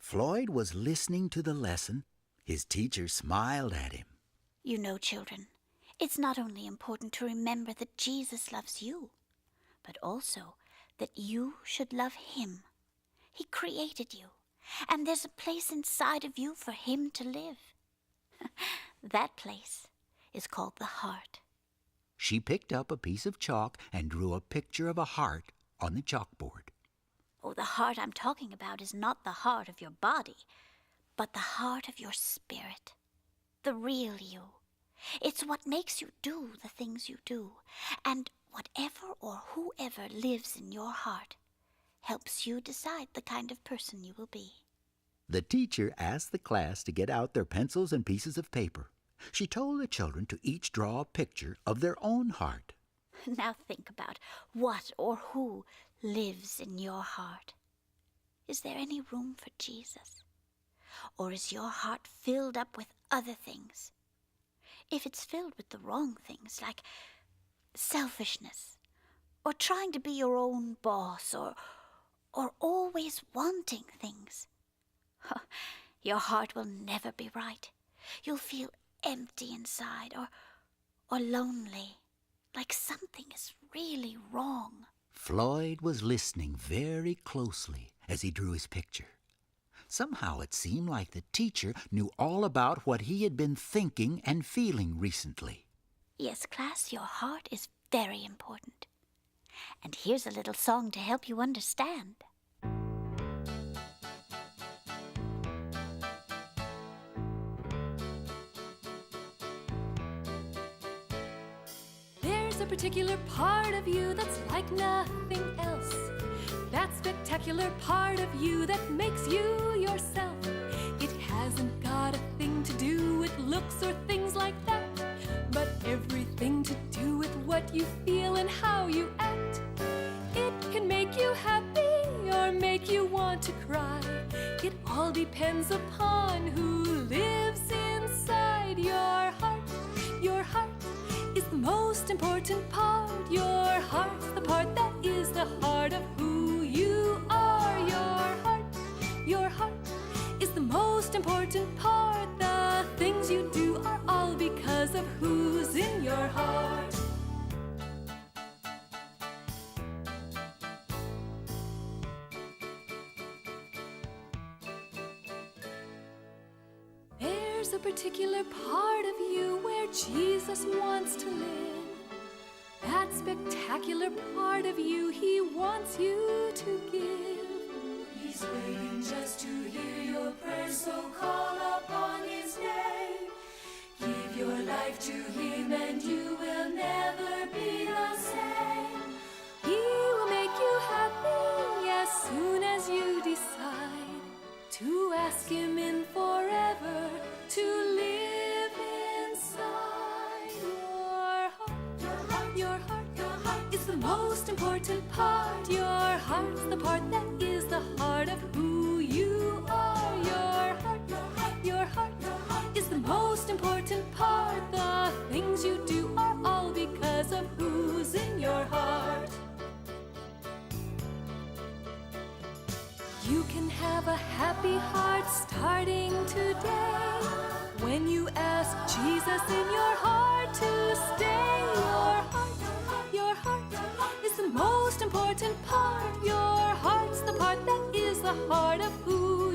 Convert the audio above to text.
Floyd was listening to the lesson. His teacher smiled at him. You know, children, it's not only important to remember that Jesus loves you, but also that you should love him. He created you, and there's a place inside of you for him to live. That place is called the heart. She picked up a piece of chalk and drew a picture of a heart on the chalkboard. Oh, the heart I'm talking about is not the heart of your body, but the heart of your spirit, the real you. It's what makes you do the things you do, and whatever or whoever lives in your heart helps you decide the kind of person you will be. The teacher asked the class to get out their pencils and pieces of paper. She told the children to each draw a picture of their own heart. Now think about what or who lives in your heart. Is there any room for Jesus? Or is your heart filled up with other things? If it's filled with the wrong things, like selfishness, or trying to be your own boss, or always wanting things, your heart will never be right. You'll feel empty inside, or lonely, like something is really wrong. Floyd was listening very closely as he drew his picture. Somehow it seemed like the teacher knew all about what he had been thinking and feeling recently. Yes, class, your heart is very important. And here's a little song to help you understand. There's a particular part of you that's like nothing else. That spectacular part of you that makes you yourself. It hasn't got a thing to do with looks or things like that, but everything to do with what you feel and how you act. It can make you happy or make you want to cry. It all depends upon who lives inside your heart. Your heart is the most important part. Your heart's the part that is the heart of who you are. Your heart is the most important part. The things you do are all because of who's in your heart. There's a particular part of you where Jesus wants to live. That spectacular part of you he wants you to give. He's waiting just to hear your prayers, so call upon his name. Give your life to him and you will never be the same. He will make you happy as soon as you decide to ask him in forever to live inside your heart. Your heart is the most important part. Your heart's the part that is the heart of who you are. Your heart is the most important part. The things you do are all because of who's in your heart. You can have a happy heart starting today when you ask Jesus in your heart to stay. Your heart is the most important part. Your heart's the part that is the heart of who